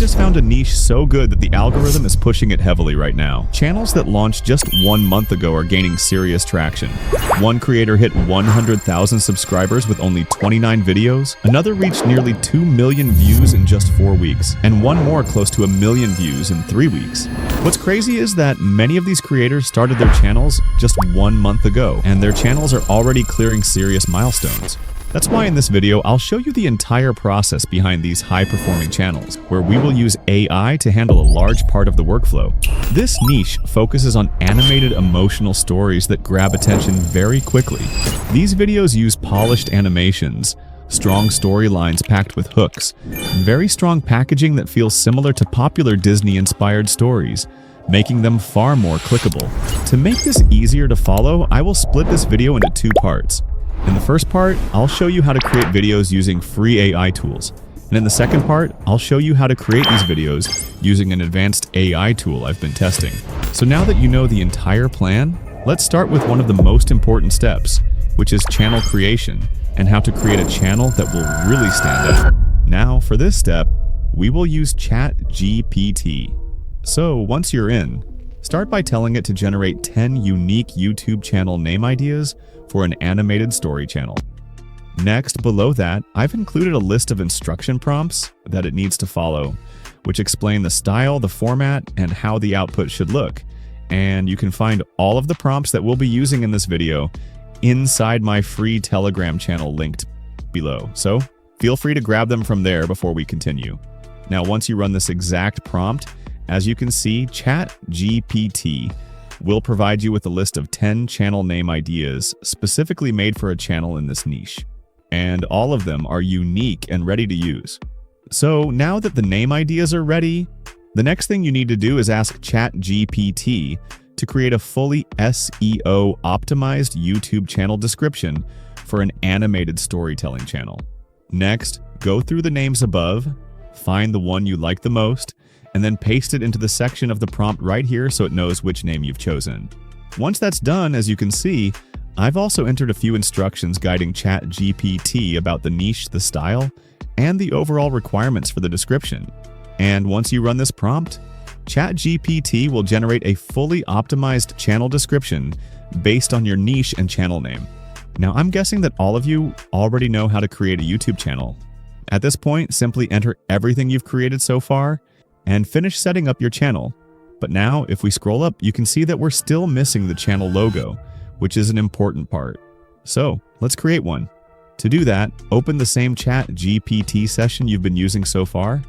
just found a niche so good that the algorithm is pushing it heavily right now. Channels that launched just 1 month ago are gaining serious traction. One creator hit 100,000 subscribers with only 29 videos, another reached nearly 2 million views in just 4 weeks, and one more close to 1 million views in 3 weeks. What's crazy is that many of these creators started their channels just 1 month ago, and their channels are already clearing serious milestones. That's why in this video, I'll show you the entire process behind these high-performing channels, where we will use AI to handle a large part of the workflow. This niche focuses on animated emotional stories that grab attention very quickly. These videos use polished animations, strong storylines packed with hooks, very strong packaging that feels similar to popular Disney-inspired stories, making them far more clickable. To make this easier to follow, I will split this video into 2 parts. In the first part, I'll show you how to create videos using free AI tools. And in the second part, I'll show you how to create these videos using an advanced AI tool I've been testing. So now that you know the entire plan, let's start with one of the most important steps, which is channel creation and how to create a channel that will really stand out. Now, for this step, we will use ChatGPT. So once you're in, start by telling it to generate 10 unique YouTube channel name ideas for an animated story channel. Next, below that, I've included a list of instruction prompts that it needs to follow, which explain the style, the format, and how the output should look. And you can find all of the prompts that we'll be using in this video inside my free Telegram channel linked below. So feel free to grab them from there before we continue. Now, once you run this exact prompt, as you can see, ChatGPT will provide you with a list of 10 channel name ideas specifically made for a channel in this niche. And all of them are unique and ready to use. So now that the name ideas are ready, the next thing you need to do is ask ChatGPT to create a fully SEO optimized YouTube channel description for an animated storytelling channel. Next, go through the names above, find the one you like the most, and then paste it into the section of the prompt right here so it knows which name you've chosen. Once that's done, as you can see, I've also entered a few instructions guiding ChatGPT about the niche, the style, and the overall requirements for the description. And once you run this prompt, ChatGPT will generate a fully optimized channel description based on your niche and channel name. Now, I'm guessing that all of you already know how to create a YouTube channel. At this point, simply enter everything you've created so far and finish setting up your channel. But now, if we scroll up, you can see that we're still missing the channel logo, which is an important part. So let's create one. To do that, open the same ChatGPT session you've been using so far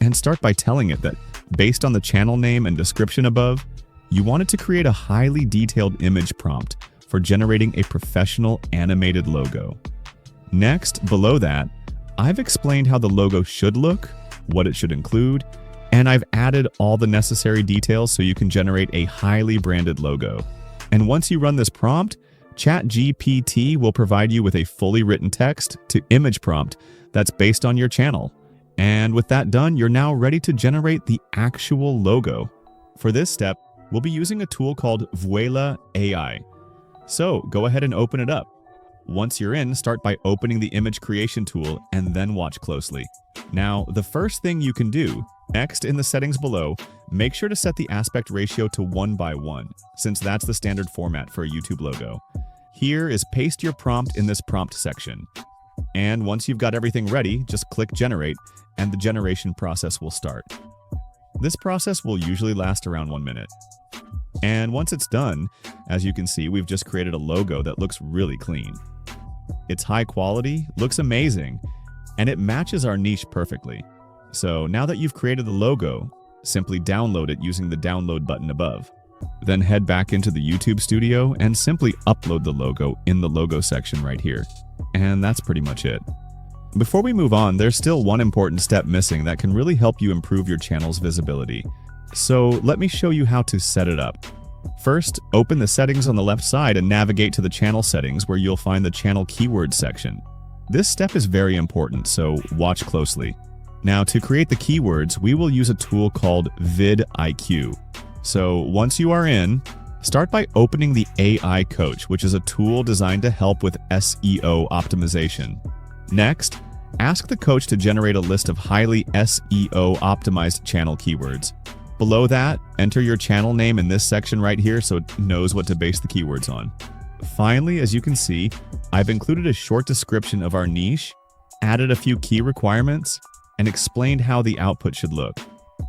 and start by telling it that, based on the channel name and description above, you want it to create a highly detailed image prompt for generating a professional animated logo. Next, below that, I've explained how the logo should look, what it should include, and I've added all the necessary details so you can generate a highly branded logo. And once you run this prompt, ChatGPT will provide you with a fully written text to image prompt that's based on your channel. And with that done, you're now ready to generate the actual logo. For this step, we'll be using a tool called Voiceover AI. So go ahead and open it up. Once you're in, start by opening the image creation tool and then watch closely. Now, the first thing you can do, next in the settings below, make sure to set the aspect ratio to 1:1, since that's the standard format for a YouTube logo. Here is paste your prompt in this prompt section. And once you've got everything ready, just click generate and the generation process will start. This process will usually last around 1 minute. And once it's done, as you can see, we've just created a logo that looks really clean. It's high quality, looks amazing, and it matches our niche perfectly. So now that you've created the logo, simply download it using the download button above. Then head back into the YouTube studio and simply upload the logo in the logo section right here. And that's pretty much it. Before we move on, there's still one important step missing that can really help you improve your channel's visibility. So let me show you how to set it up. First, open the settings on the left side and navigate to the channel settings where you'll find the channel keywords section. This step is very important, so watch closely. Now, to create the keywords, we will use a tool called vidIQ. So once you are in, start by opening the AI Coach, which is a tool designed to help with SEO optimization. Next, Ask the coach to generate a list of highly SEO optimized channel keywords. Below that, enter your channel name in this section right here so it knows what to base the keywords on. Finally, as you can see, I've included a short description of our niche, added a few key requirements, and explained how the output should look.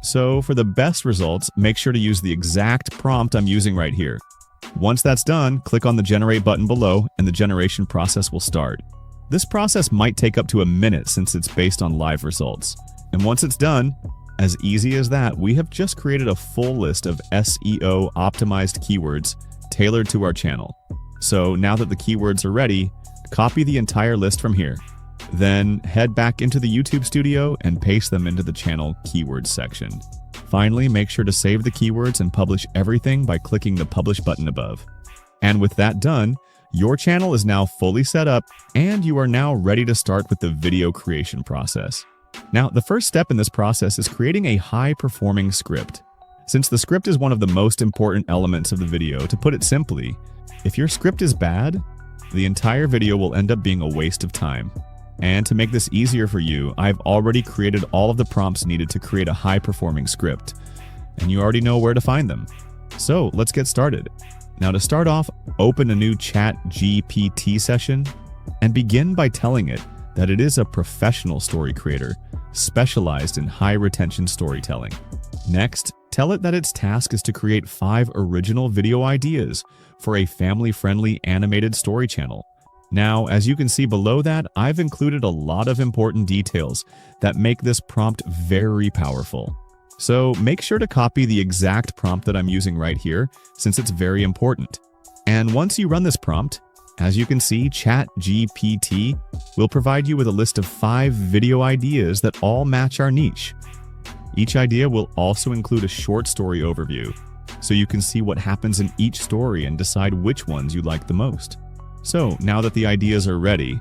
So for the best results, make sure to use the exact prompt I'm using right here. Once that's done, click on the Generate button below and the generation process will start. This process might take up to a minute since it's based on live results. And once it's done, as easy as that, we have just created a full list of SEO optimized keywords tailored to our channel. So now that the keywords are ready, copy the entire list from here. Then head back into the YouTube studio and paste them into the channel keywords section. Finally, make sure to save the keywords and publish everything by clicking the Publish button above. And with that done, your channel is now fully set up and you are now ready to start with the video creation process. Now, the first step in this process is creating a high-performing script. Since the script is one of the most important elements of the video, to put it simply, if your script is bad, the entire video will end up being a waste of time. And to make this easier for you, I've already created all of the prompts needed to create a high-performing script, and you already know where to find them. So let's get started. Now to start off, open a new ChatGPT session and begin by telling it that it is a professional story creator specialized in high-retention storytelling. Next, tell it that its task is to create 5 original video ideas for a family-friendly animated story channel. Now, as you can see below that, I've included a lot of important details that make this prompt very powerful. So make sure to copy the exact prompt that I'm using right here, since it's very important. And once you run this prompt, as you can see, ChatGPT will provide you with a list of 5 video ideas that all match our niche. Each idea will also include a short story overview, so you can see what happens in each story and decide which ones you like the most. So now that the ideas are ready,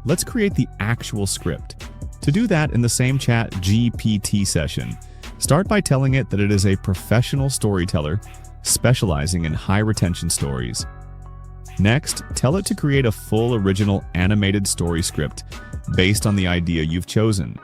let's create the actual script. To do that in the same ChatGPT session, start by telling it that it is a professional storyteller specializing in high-retention stories. Next, tell it to create a full original animated story script based on the idea you've chosen.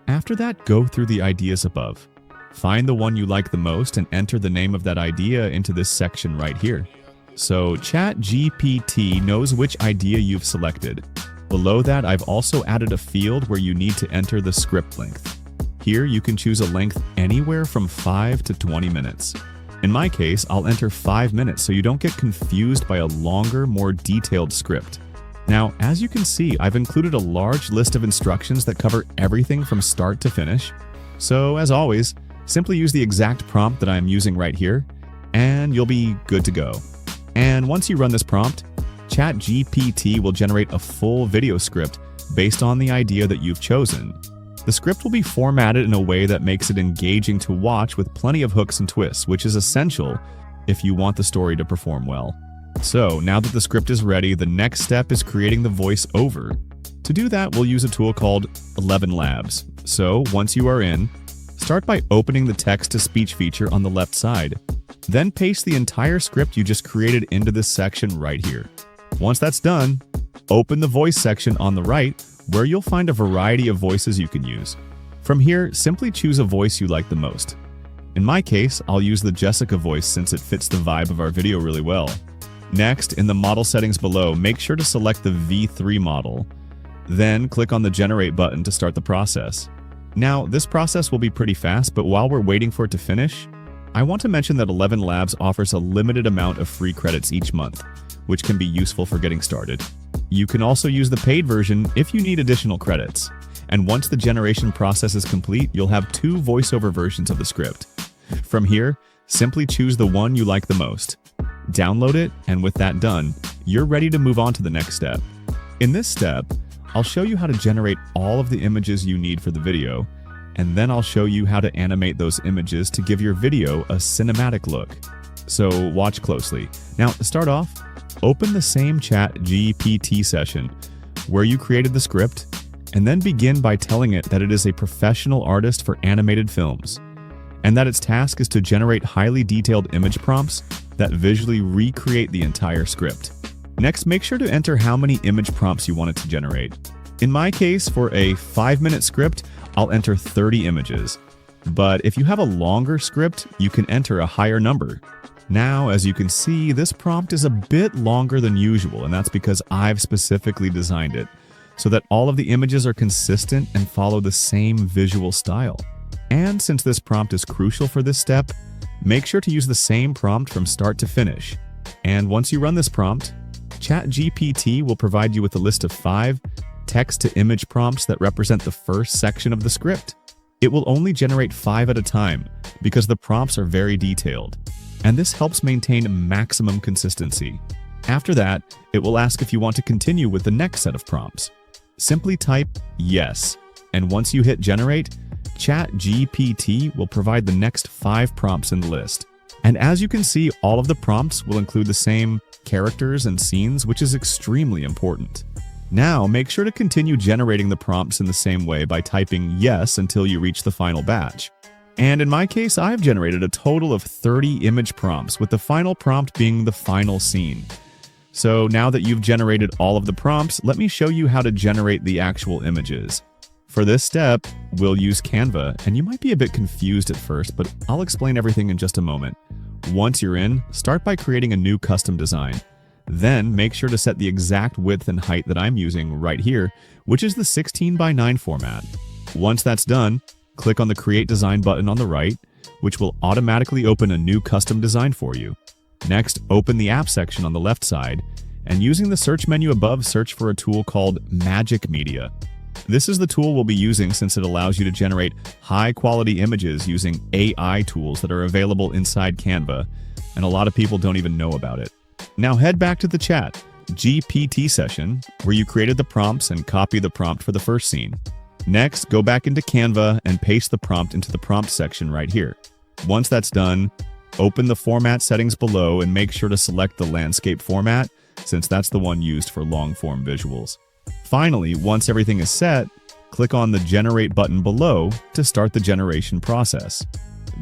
After that, go through the ideas above. Find the one you like the most and enter the name of that idea into this section right here. So ChatGPT knows which idea you've selected. Below that, I've also added a field where you need to enter the script length. Here, you can choose a length anywhere from 5 to 20 minutes. In my case, I'll enter 5 minutes so you don't get confused by a longer, more detailed script. Now, as you can see, I've included a large list of instructions that cover everything from start to finish. So, as always, simply use the exact prompt that I'm using right here, and you'll be good to go. And once you run this prompt, ChatGPT will generate a full video script based on the idea that you've chosen. The script will be formatted in a way that makes it engaging to watch with plenty of hooks and twists, which is essential if you want the story to perform well. So now that the script is ready, the next step is creating the voiceover. To do that, we'll use a tool called 11 Labs. So once you are in, start by opening the text-to-speech feature on the left side. Then paste the entire script you just created into this section right here. Once that's done, open the voice section on the right, where you'll find a variety of voices you can use. From here, simply choose a voice you like the most. In my case, I'll use the Jessica voice since it fits the vibe of our video really well. Next, in the model settings below, make sure to select the V3 model. Then click on the Generate button to start the process. Now, this process will be pretty fast, but while we're waiting for it to finish, I want to mention that 11 Labs offers a limited amount of free credits each month, which can be useful for getting started. You can also use the paid version if you need additional credits. And once the generation process is complete, you'll have 2 voiceover versions of the script. From here, simply choose the one you like the most. Download it, and with that done, you're ready to move on to the next step. In this step, I'll show you how to generate all of the images you need for the video, and then I'll show you how to animate those images to give your video a cinematic look. So watch closely. Now, to start off, open the same ChatGPT session where you created the script, and then begin by telling it that it is a professional artist for animated films, and that its task is to generate highly detailed image prompts that visually recreate the entire script. Next, make sure to enter how many image prompts you want it to generate. In my case, for a 5-minute script, I'll enter 30 images. But if you have a longer script, you can enter a higher number. Now, as you can see, this prompt is a bit longer than usual, and that's because I've specifically designed it so that all of the images are consistent and follow the same visual style. And since this prompt is crucial for this step, make sure to use the same prompt from start to finish. And once you run this prompt, ChatGPT will provide you with a list of 5 text-to-image prompts that represent the first section of the script. It will only generate 5 at a time because the prompts are very detailed, and this helps maintain maximum consistency. After that, it will ask if you want to continue with the next set of prompts. Simply type yes, and once you hit generate, ChatGPT will provide the next 5 prompts in the list. And as you can see, all of the prompts will include the same characters and scenes, which is extremely important. Now, make sure to continue generating the prompts in the same way by typing yes until you reach the final batch. And in my case, I've generated a total of 30 image prompts, with the final prompt being the final scene. So now that you've generated all of the prompts, let me show you how to generate the actual images. For this step, we'll use Canva, and you might be a bit confused at first, but I'll explain everything in just a moment. Once you're in, start by creating a new custom design. Then make sure to set the exact width and height that I'm using right here, which is the 16:9 format. Once that's done, click on the Create Design button on the right, which will automatically open a new custom design for you. Next, open the App section on the left side, and using the search menu above, search for a tool called Magic Media. This is the tool we'll be using since it allows you to generate high-quality images using AI tools that are available inside Canva, and a lot of people don't even know about it. Now head back to the ChatGPT session, where you created the prompts, and copy the prompt for the first scene. Next, go back into Canva and paste the prompt into the prompt section right here. Once that's done, open the format settings below and make sure to select the landscape format, since that's the one used for long-form visuals. Finally, once everything is set, click on the Generate button below to start the generation process.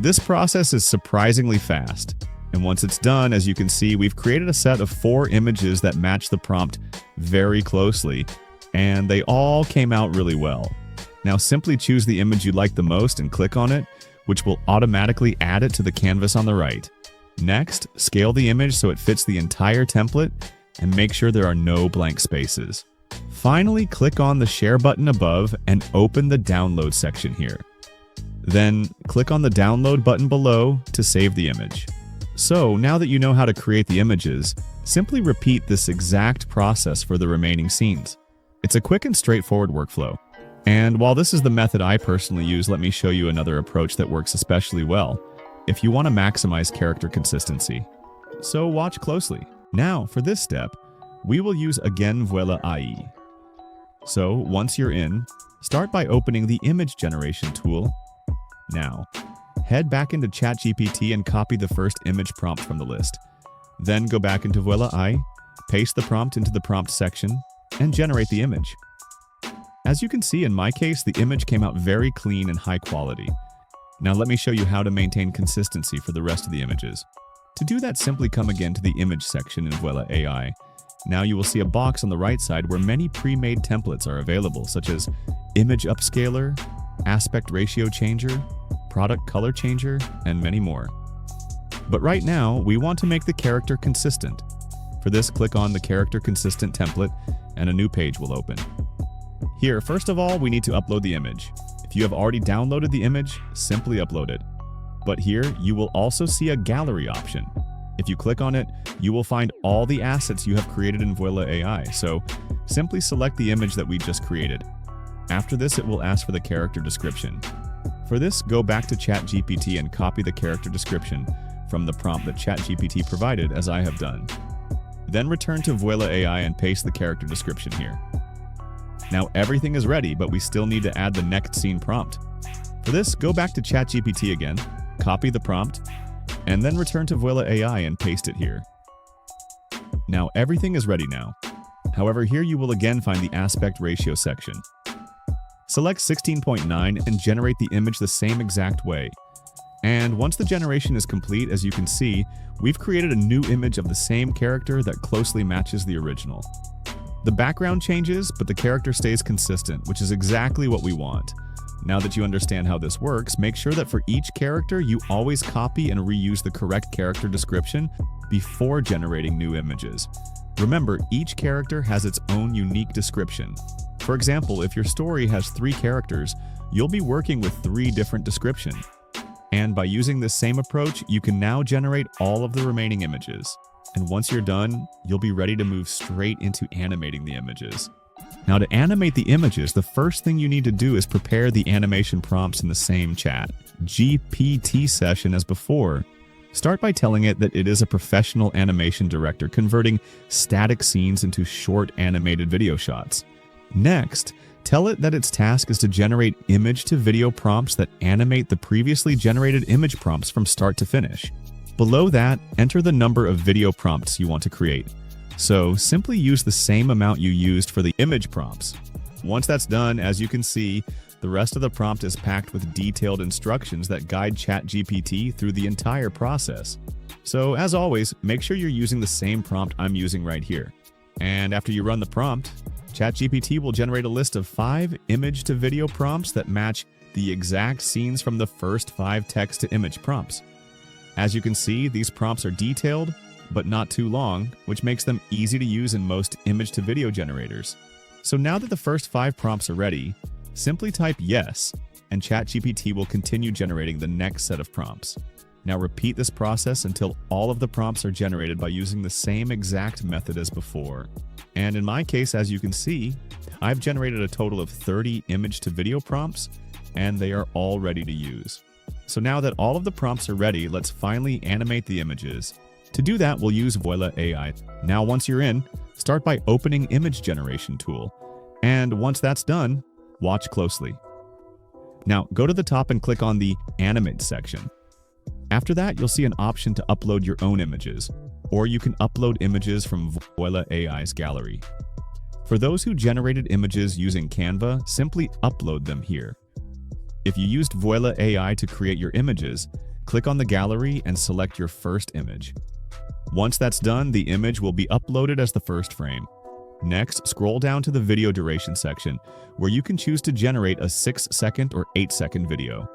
This process is surprisingly fast, and once it's done, as you can see, we've created a set of 4 images that match the prompt very closely, and they all came out really well. Now simply choose the image you like the most and click on it, which will automatically add it to the canvas on the right. Next, scale the image so it fits the entire template, and make sure there are no blank spaces. Finally, click on the Share button above and open the Download section here. Then, click on the Download button below to save the image. So, now that you know how to create the images, simply repeat this exact process for the remaining scenes. It's a quick and straightforward workflow. And while this is the method I personally use, let me show you another approach that works especially well if you want to maximize character consistency. So watch closely. Now, for this step, we will use again Voila AI. So once you're in, start by opening the image generation tool. Now, head back into ChatGPT and copy the first image prompt from the list. Then go back into Voila AI, paste the prompt into the prompt section, and generate the image. As you can see, in my case, the image came out very clean and high quality. Now let me show you how to maintain consistency for the rest of the images. To do that, simply come again to the image section in Voila AI. Now you will see a box on the right side where many pre-made templates are available, such as image upscaler, aspect ratio changer, product color changer, and many more. But right now, we want to make the character consistent. For this, click on the character consistent template, and a new page will open. Here, first of all, we need to upload the image. If you have already downloaded the image, simply upload it. But here, you will also see a gallery option. If you click on it, you will find all the assets you have created in Voila AI, so simply select the image that we just created. After this, it will ask for the character description. For this, go back to ChatGPT and copy the character description from the prompt that ChatGPT provided, as I have done. Then return to Voila AI and paste the character description here. Now everything is ready, but we still need to add the next scene prompt. For this, go back to ChatGPT again, copy the prompt, and then return to Voila AI and paste it here. Now everything is ready now. However, here you will again find the aspect ratio section. Select 16:9 and generate the image the same exact way. And once the generation is complete, as you can see, we've created a new image of the same character that closely matches the original. The background changes, but the character stays consistent, which is exactly what we want. Now that you understand how this works, make sure that for each character, you always copy and reuse the correct character description before generating new images. Remember, each character has its own unique description. For example, if your story has 3 characters, you'll be working with 3 different descriptions. And by using this same approach, you can now generate all of the remaining images. And once you're done, you'll be ready to move straight into animating the images. Now, to animate the images, the first thing you need to do is prepare the animation prompts in the same chat GPT session as before. Start by telling it that it is a professional animation director converting static scenes into short animated video shots. Next, tell it that its task is to generate image-to-video prompts that animate the previously generated image prompts from start to finish. Below that, enter the number of video prompts you want to create. So simply use the same amount you used for the image prompts. Once that's done, as you can see, the rest of the prompt is packed with detailed instructions that guide ChatGPT through the entire process. So as always, make sure you're using the same prompt I'm using right here. And after you run the prompt, ChatGPT will generate a list of 5 image-to-video prompts that match the exact scenes from the first 5 text-to-image prompts. As you can see, these prompts are detailed, but not too long, which makes them easy to use in most image-to-video generators. So now that the first 5 prompts are ready, simply type yes, and ChatGPT will continue generating the next set of prompts. Now repeat this process until all of the prompts are generated by using the same exact method as before. And in my case, as you can see, I've generated a total of 30 image-to-video prompts, and they are all ready to use. So now that all of the prompts are ready, let's finally animate the images. To do that, we'll use Voila AI. Now, once you're in, start by opening Image Generation tool. And once that's done, watch closely. Now, go to the top and click on the Animate section. After that, you'll see an option to upload your own images, or you can upload images from Voila AI's gallery. For those who generated images using Canva, simply upload them here. If you used Voila AI to create your images, click on the gallery and select your first image. Once that's done, the image will be uploaded as the first frame. Next, scroll down to the video duration section, where you can choose to generate a 6-second or 8-second video.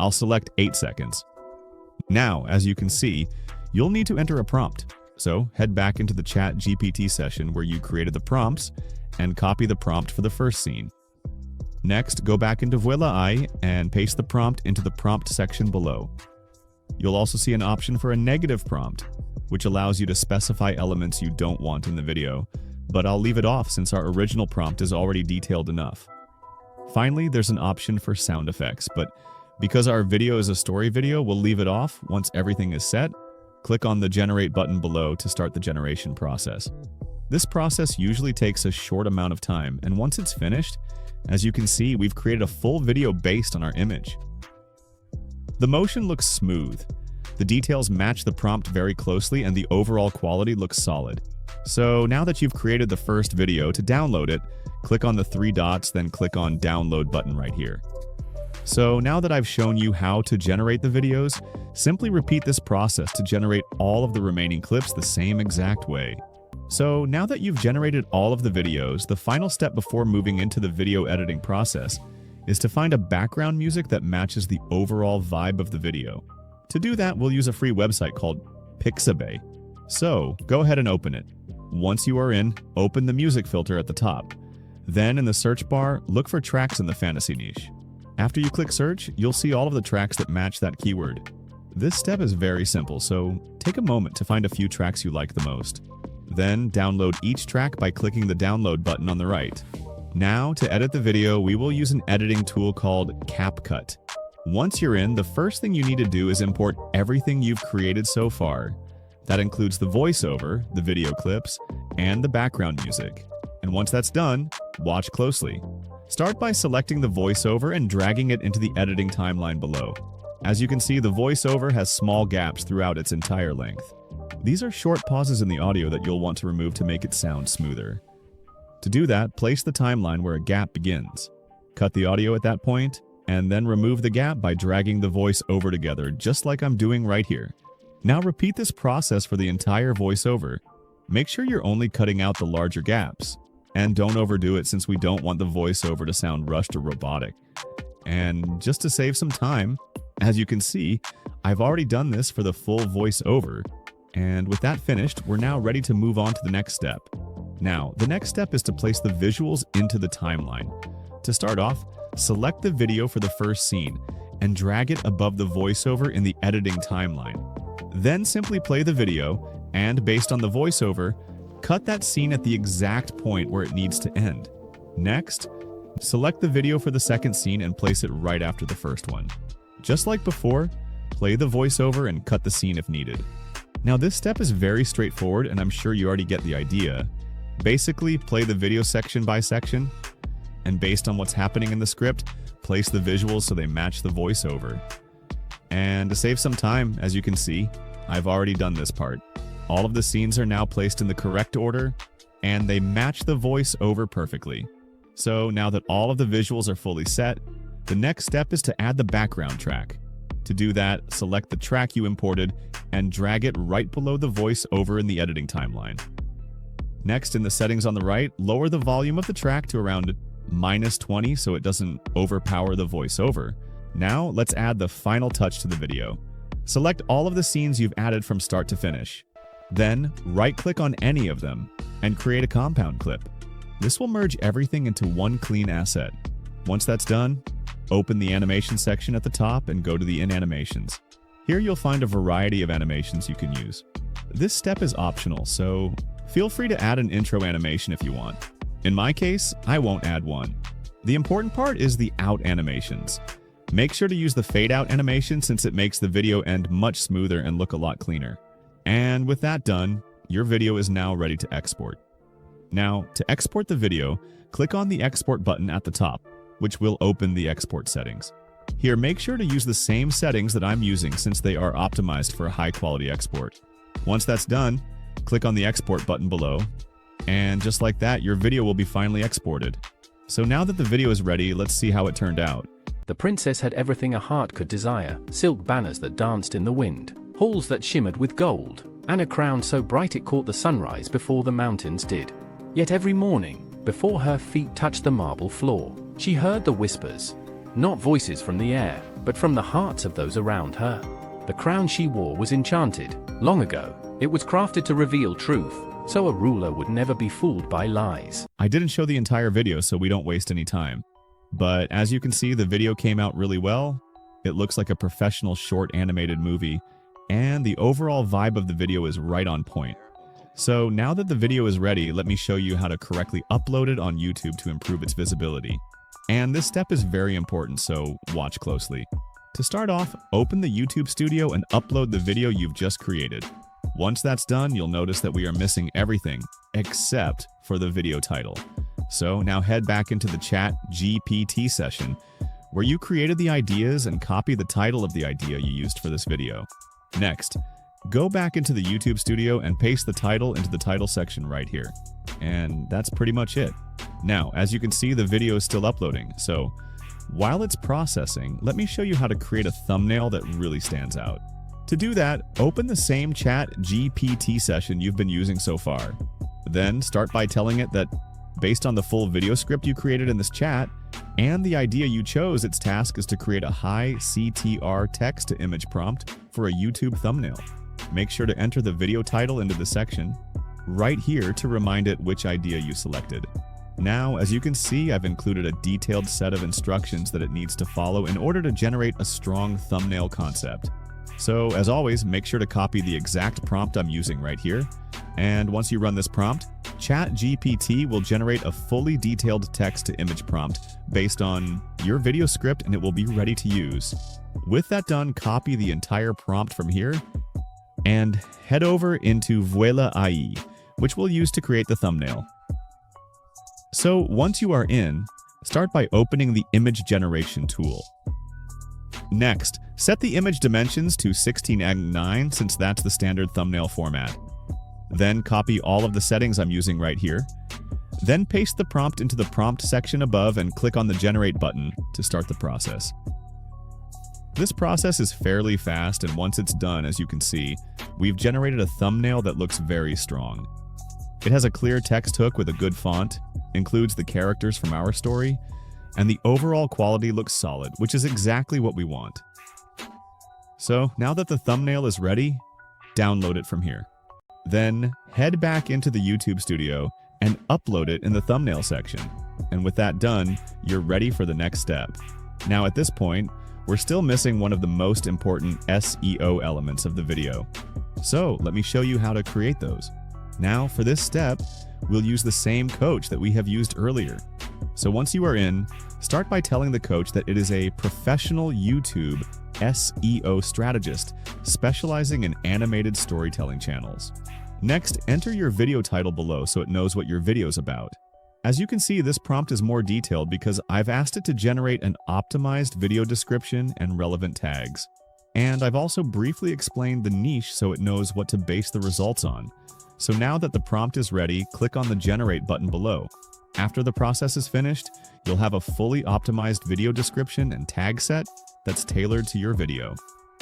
I'll select 8 seconds. Now, as you can see, you'll need to enter a prompt. So head back into the ChatGPT session where you created the prompts and copy the prompt for the first scene. Next, go back into Voila AI and paste the prompt into the prompt section below. You'll also see an option for a negative prompt, which allows you to specify elements you don't want in the video, but I'll leave it off since our original prompt is already detailed enough. Finally, there's an option for sound effects, but because our video is a story video, we'll leave it off. Once everything is set, click on the Generate button below to start the generation process. This process usually takes a short amount of time, and once it's finished, as you can see, we've created a full video based on our image. The motion looks smooth. The details match the prompt very closely, and the overall quality looks solid. So now that you've created the first video, to download it, click on the 3 dots, then click on Download button right here. So now that I've shown you how to generate the videos, simply repeat this process to generate all of the remaining clips the same exact way. So now that you've generated all of the videos, the final step before moving into the video editing process is to find a background music that matches the overall vibe of the video. To do that, we'll use a free website called Pixabay. So go ahead and open it. Once you are in, open the music filter at the top. Then in the search bar, look for tracks in the fantasy niche. After you click search, you'll see all of the tracks that match that keyword. This step is very simple, so take a moment to find a few tracks you like the most. Then download each track by clicking the download button on the right. Now, to edit the video, we will use an editing tool called CapCut. Once you're in, the first thing you need to do is import everything you've created so far. That includes the voiceover, the video clips, and the background music. And once that's done, watch closely. Start by selecting the voiceover and dragging it into the editing timeline below. As you can see, the voiceover has small gaps throughout its entire length. These are short pauses in the audio that you'll want to remove to make it sound smoother. To do that, place the timeline where a gap begins. Cut the audio at that point, and then remove the gap by dragging the voice over together, just like I'm doing right here. Now repeat this process for the entire voiceover. Make sure you're only cutting out the larger gaps. And don't overdo it since we don't want the voiceover to sound rushed or robotic. And just to save some time, as you can see, I've already done this for the full voiceover. And with that finished, we're now ready to move on to the next step. Now, the next step is to place the visuals into the timeline. To start off, select the video for the first scene and drag it above the voiceover in the editing timeline. Then simply play the video and, based on the voiceover, cut that scene at the exact point where it needs to end. Next, select the video for the second scene and place it right after the first one. Just like before, play the voiceover and cut the scene if needed. Now this step is very straightforward and I'm sure you already get the idea. Basically, play the video section by section, and based on what's happening in the script, place the visuals so they match the voiceover. And to save some time, as you can see, I've already done this part. All of the scenes are now placed in the correct order, and they match the voiceover perfectly. So now that all of the visuals are fully set, the next step is to add the background track. To do that, select the track you imported and drag it right below the voiceover in the editing timeline. Next, in the settings on the right, lower the volume of the track to around -20 so it doesn't overpower the voiceover. Now, let's add the final touch to the video. Select all of the scenes you've added from start to finish. Then, right-click on any of them and create a compound clip. This will merge everything into one clean asset. Once that's done, open the animation section at the top and go to the In Animations. Here you'll find a variety of animations you can use. This step is optional, so feel free to add an intro animation if you want. In my case, I won't add one. The important part is the out animations. Make sure to use the fade out animation since it makes the video end much smoother and look a lot cleaner. And with that done, your video is now ready to export. Now, to export the video, click on the export button at the top, which will open the export settings. Here, make sure to use the same settings that I'm using since they are optimized for a high-quality export. Once that's done, click on the export button below, and just like that, your video will be finally exported. So now that the video is ready, let's see how it turned out. The princess had everything a heart could desire, silk banners that danced in the wind, halls that shimmered with gold, and a crown so bright it caught the sunrise before the mountains did. Yet every morning, before her feet touched the marble floor, she heard the whispers, not voices from the air, but from the hearts of those around her. The crown she wore was enchanted. Long ago, it was crafted to reveal truth, so a ruler would never be fooled by lies. I didn't show the entire video so we don't waste any time. But as you can see, the video came out really well. It looks like a professional short animated movie, and the overall vibe of the video is right on point. So now that the video is ready, let me show you how to correctly upload it on YouTube to improve its visibility. And this step is very important, so watch closely. To start off, open the YouTube Studio and upload the video you've just created. Once that's done, you'll notice that we are missing everything except for the video title. So now head back into the Chat GPT session where you created the ideas and copy the title of the idea you used for this video. Next, go back into the YouTube Studio and paste the title into the title section right here. And that's pretty much it. Now, as you can see, the video is still uploading, so while it's processing, let me show you how to create a thumbnail that really stands out. To do that, open the same Chat GPT session you've been using so far. Then start by telling it that based on the full video script you created in this chat and the idea you chose, its task is to create a high CTR text-to-image prompt for a YouTube thumbnail. Make sure to enter the video title into the section right here to remind it which idea you selected. Now, as you can see, I've included a detailed set of instructions that it needs to follow in order to generate a strong thumbnail concept. So, as always, make sure to copy the exact prompt I'm using right here. And once you run this prompt, ChatGPT will generate a fully detailed text-to-image prompt based on your video script, and it will be ready to use. With that done, copy the entire prompt from here and head over into Voila AI, which we'll use to create the thumbnail. So once you are in, start by opening the image generation tool. Next, set the image dimensions to 16:9 since that's the standard thumbnail format. Then copy all of the settings I'm using right here. Then paste the prompt into the prompt section above and click on the generate button to start the process. This process is fairly fast, and once it's done, as you can see, we've generated a thumbnail that looks very strong. It has a clear text hook with a good font, includes the characters from our story, and the overall quality looks solid, which is exactly what we want. So now that the thumbnail is ready, download it from here. Then head back into the YouTube studio and upload it in the thumbnail section. And with that done, you're ready for the next step. Now at this point, we're still missing one of the most important SEO elements of the video. So let me show you how to create those. Now for this step, we'll use the same coach that we have used earlier. So once you are in, start by telling the coach that it is a professional YouTube SEO strategist specializing in animated storytelling channels. Next, enter your video title below so it knows what your video is about. As you can see, this prompt is more detailed because I've asked it to generate an optimized video description and relevant tags. And I've also briefly explained the niche so it knows what to base the results on. So now that the prompt is ready, click on the Generate button below. After the process is finished, you'll have a fully optimized video description and tag set that's tailored to your video.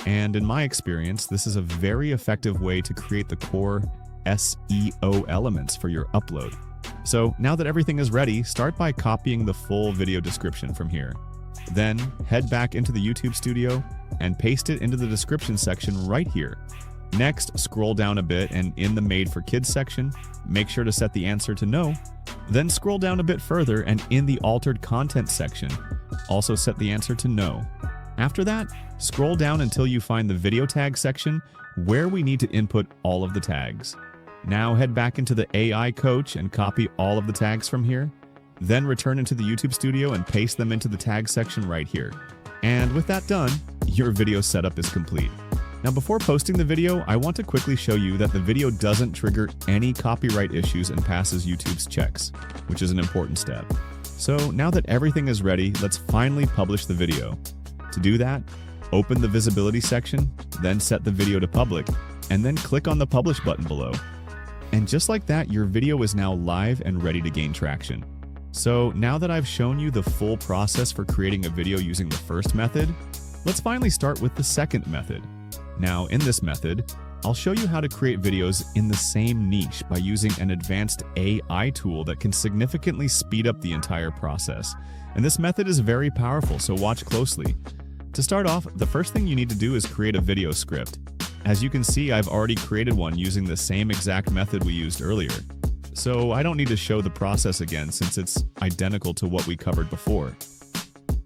And in my experience, this is a very effective way to create the core SEO elements for your upload. So now that everything is ready, start by copying the full video description from here. Then head back into the YouTube studio and paste it into the description section right here. Next, scroll down a bit and in the Made for Kids section, make sure to set the answer to No. Then scroll down a bit further and in the Altered Content section, also set the answer to No. After that, scroll down until you find the Video Tag section where we need to input all of the tags. Now head back into the AI coach and copy all of the tags from here. Then return into the YouTube studio and paste them into the tag section right here. And with that done, your video setup is complete. Now before posting the video, I want to quickly show you that the video doesn't trigger any copyright issues and passes YouTube's checks, which is an important step. So now that everything is ready, let's finally publish the video. To do that, open the visibility section, then set the video to public, and then click on the publish button below. And just like that, your video is now live and ready to gain traction. So now that I've shown you the full process for creating a video using the first method, let's finally start with the second method. Now in this method, I'll show you how to create videos in the same niche by using an advanced AI tool that can significantly speed up the entire process. And this method is very powerful, so watch closely. To start off, the first thing you need to do is create a video script. As you can see, I've already created one using the same exact method we used earlier. So I don't need to show the process again since it's identical to what we covered before.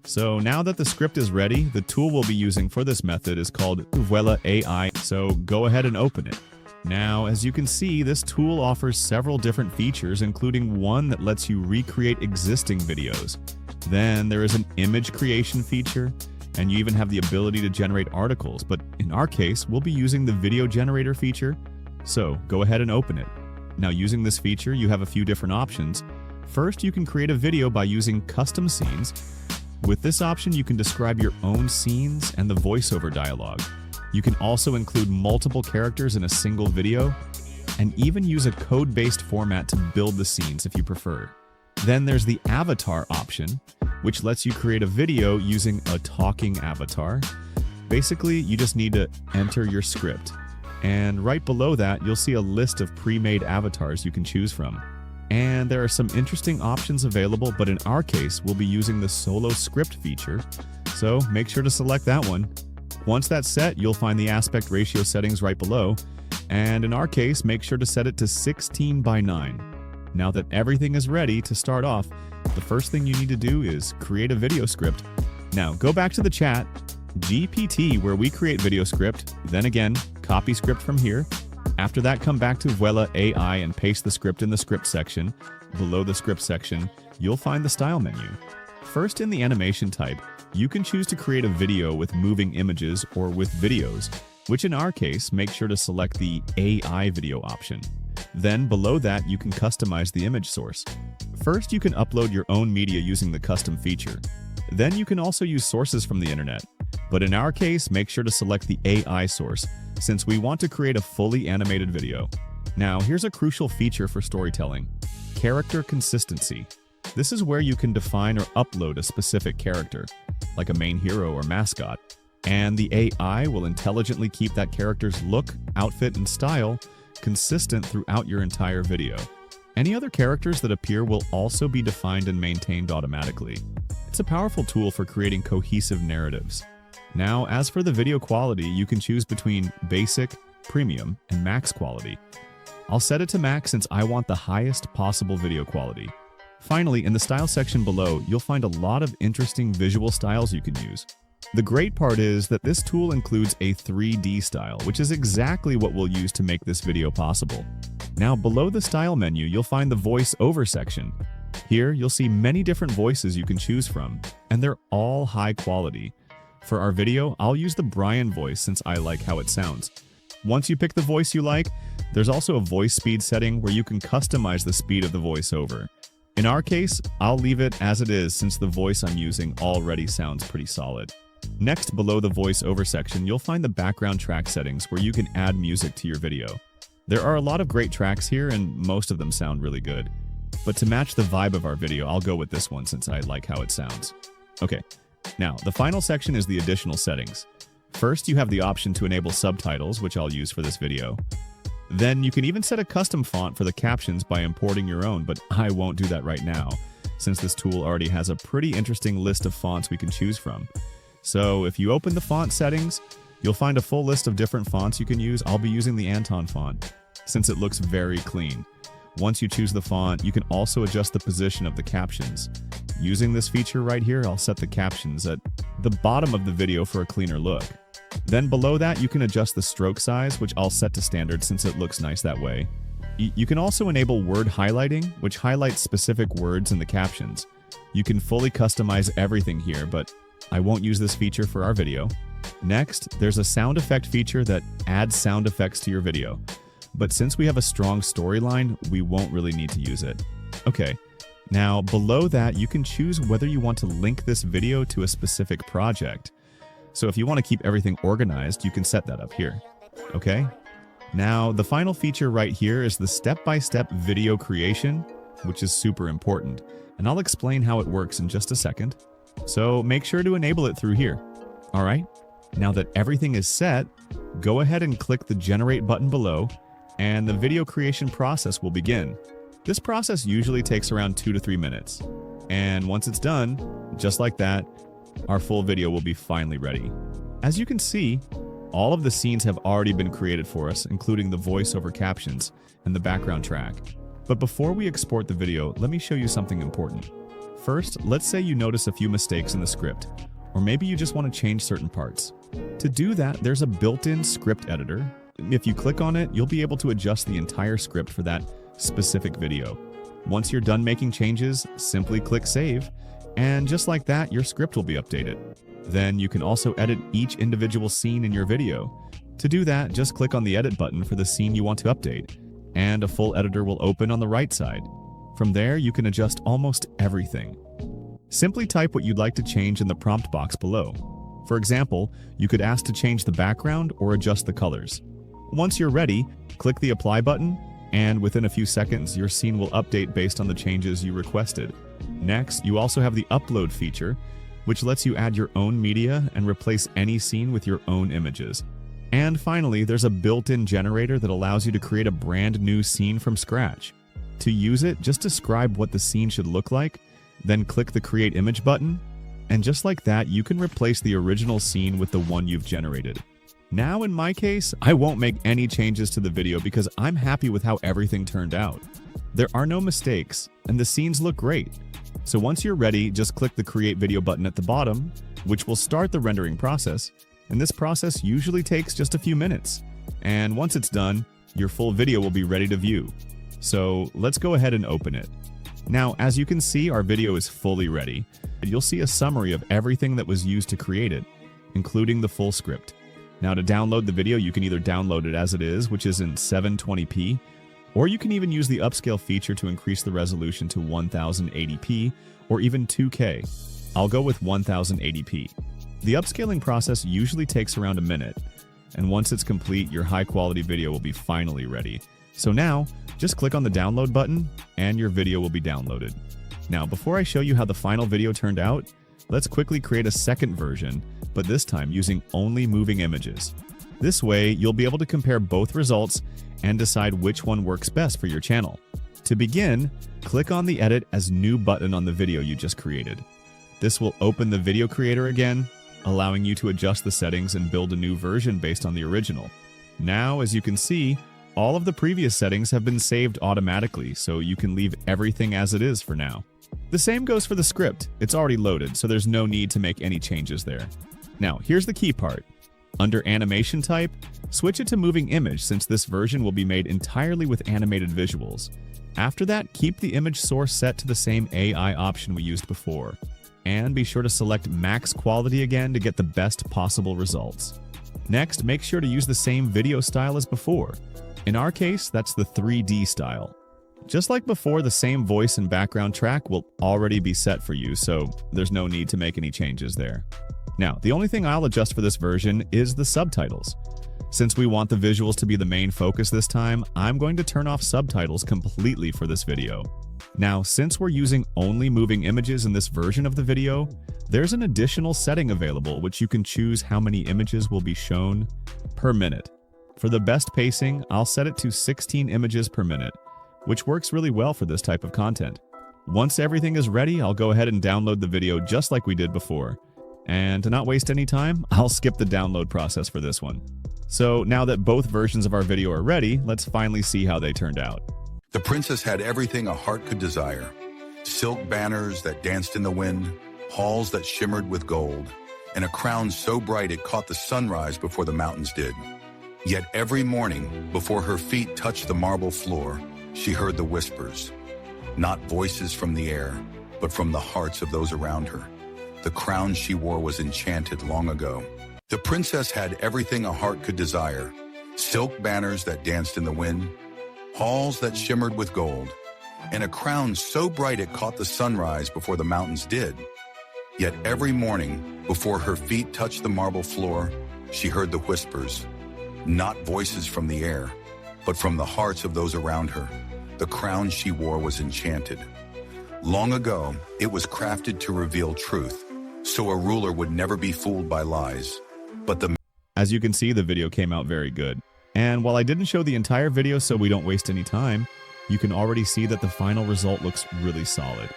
So now that the script is ready, the tool we'll be using for this method is called Voiceover AI, so go ahead and open it. Now, as you can see, this tool offers several different features, including one that lets you recreate existing videos. Then there is an image creation feature, and you even have the ability to generate articles, but in our case, we'll be using the video generator feature, so go ahead and open it. Now using this feature, you have a few different options. First, you can create a video by using custom scenes. With this option, you can describe your own scenes and the voiceover dialogue. You can also include multiple characters in a single video, and even use a code-based format to build the scenes if you prefer. Then there's the avatar option, which lets you create a video using a talking avatar. Basically, you just need to enter your script. And right below that, you'll see a list of pre-made avatars you can choose from. And there are some interesting options available, but in our case, we'll be using the solo script feature. So make sure to select that one. Once that's set, you'll find the aspect ratio settings right below. And in our case, make sure to set it to 16:9. Now that everything is ready to start off, the first thing you need to do is create a video script. Now go back to the chat, GPT where we create video script, then again, copy script from here. After that, come back to Voiceover AI and paste the script in the script section. Below the script section, you'll find the style menu. First, in the animation type, you can choose to create a video with moving images or with videos, which in our case, make sure to select the AI video option. Then below that, you can customize the image source. First, you can upload your own media using the custom feature. Then you can also use sources from the internet. But in our case, make sure to select the AI source, since we want to create a fully animated video. Now, here's a crucial feature for storytelling: character consistency. This is where you can define or upload a specific character, like a main hero or mascot, and the AI will intelligently keep that character's look, outfit, and style consistent throughout your entire video. Any other characters that appear will also be defined and maintained automatically. It's a powerful tool for creating cohesive narratives. Now, as for the video quality, you can choose between basic, premium, and max quality. I'll set it to max since I want the highest possible video quality. Finally, in the style section below, you'll find a lot of interesting visual styles you can use. The great part is that this tool includes a 3D style, which is exactly what we'll use to make this video possible. Now, below the style menu, you'll find the Voiceover section. Here, you'll see many different voices you can choose from, and they're all high quality. For our video, I'll use the Brian voice since I like how it sounds. Once you pick the voice you like, there's also a voice speed setting where you can customize the speed of the voiceover. In our case, I'll leave it as it is since the voice I'm using already sounds pretty solid. Next, below the voiceover section, you'll find the background track settings where you can add music to your video. There are a lot of great tracks here and most of them sound really good. But to match the vibe of our video, I'll go with this one since I like how it sounds. Okay, now the final section is the additional settings. First, you have the option to enable subtitles, which I'll use for this video. Then you can even set a custom font for the captions by importing your own, but I won't do that right now, since this tool already has a pretty interesting list of fonts we can choose from. So if you open the font settings, you'll find a full list of different fonts you can use. I'll be using the Anton font, since it looks very clean. Once you choose the font, you can also adjust the position of the captions. Using this feature right here, I'll set the captions at the bottom of the video for a cleaner look. Then below that, you can adjust the stroke size, which I'll set to standard since it looks nice that way. You can also enable word highlighting, which highlights specific words in the captions. You can fully customize everything here, but I won't use this feature for our video. Next, there's a sound effect feature that adds sound effects to your video. But since we have a strong storyline, we won't really need to use it. Okay, now below that, you can choose whether you want to link this video to a specific project. So if you want to keep everything organized, you can set that up here. Okay? Now, the final feature right here is the step-by-step video creation, which is super important. And I'll explain how it works in just a second. So make sure to enable it through here. All right? Now that everything is set, go ahead and click the Generate button below, and the video creation process will begin. This process usually takes around 2 to 3 minutes. And once it's done, just like that, our full video will be finally ready. As you can see, all of the scenes have already been created for us, including the voiceover captions and the background track. But before we export the video, let me show you something important. First, let's say you notice a few mistakes in the script, or maybe you just want to change certain parts. To do that, there's a built-in script editor. If you click on it, you'll be able to adjust the entire script for that specific video. Once you're done making changes, simply click Save, and just like that, your script will be updated. Then you can also edit each individual scene in your video. To do that, just click on the Edit button for the scene you want to update, and a full editor will open on the right side. From there, you can adjust almost everything. Simply type what you'd like to change in the prompt box below. For example, you could ask to change the background or adjust the colors. Once you're ready, click the Apply button, and within a few seconds, your scene will update based on the changes you requested. Next, you also have the Upload feature, which lets you add your own media and replace any scene with your own images. And finally, there's a built-in generator that allows you to create a brand new scene from scratch. To use it, just describe what the scene should look like, then click the Create Image button, and just like that, you can replace the original scene with the one you've generated. Now, in my case, I won't make any changes to the video because I'm happy with how everything turned out. There are no mistakes, and the scenes look great. So once you're ready, just click the Create Video button at the bottom, which will start the rendering process. And this process usually takes just a few minutes. And once it's done, your full video will be ready to view. So let's go ahead and open it. Now, as you can see, our video is fully ready. And you'll see a summary of everything that was used to create it, including the full script. Now, to download the video, you can either download it as it is, which is in 720p, or you can even use the upscale feature to increase the resolution to 1080p or even 2K. I'll go with 1080p. The upscaling process usually takes around a minute, and once it's complete, your high-quality video will be finally ready. So now, just click on the download button, and your video will be downloaded. Now, before I show you how the final video turned out, let's quickly create a second version, but this time using only moving images. This way, you'll be able to compare both results and decide which one works best for your channel. To begin, click on the Edit as New button on the video you just created. This will open the video creator again, allowing you to adjust the settings and build a new version based on the original. Now, as you can see, all of the previous settings have been saved automatically, so you can leave everything as it is for now. The same goes for the script. It's already loaded, so there's no need to make any changes there. Now, here's the key part. Under Animation Type, switch it to Moving Image since this version will be made entirely with animated visuals. After that, keep the image source set to the same AI option we used before. And be sure to select Max Quality again to get the best possible results. Next, make sure to use the same video style as before. In our case, that's the 3D style. Just like before, the same voice and background track will already be set for you, so there's no need to make any changes there. Now, the only thing I'll adjust for this version is the subtitles. Since we want the visuals to be the main focus this time, I'm going to turn off subtitles completely for this video. Now, since we're using only moving images in this version of the video, there's an additional setting available which you can choose how many images will be shown per minute. For the best pacing, I'll set it to 16 images per minute, which works really well for this type of content. Once everything is ready, I'll go ahead and download the video just like we did before. And to not waste any time, I'll skip the download process for this one. So now that both versions of our video are ready, let's finally see how they turned out. The princess had everything a heart could desire. Silk banners that danced in the wind, halls that shimmered with gold, and a crown so bright it caught the sunrise before the mountains did. Yet every morning, before her feet touched the marble floor, she heard the whispers, not voices from the air, but from the hearts of those around her. The crown she wore was enchanted long ago. The princess had everything a heart could desire. Silk banners that danced in the wind, halls that shimmered with gold, and a crown so bright it caught the sunrise before the mountains did. Yet every morning, before her feet touched the marble floor, she heard the whispers, not voices from the air, but from the hearts of those around her. The crown she wore was enchanted. Long ago, it was crafted to reveal truth, so a ruler would never be fooled by lies. But As you can see, the video came out very good. And while I didn't show the entire video so we don't waste any time, you can already see that the final result looks really solid.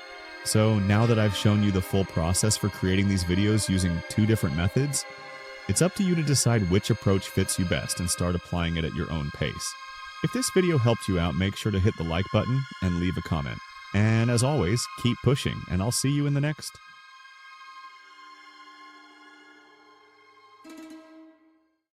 So now that I've shown you the full process for creating these videos using 2 different methods, it's up to you to decide which approach fits you best and start applying it at your own pace. If this video helped you out, make sure to hit the like button and leave a comment. And as always, keep pushing, and I'll see you in the next.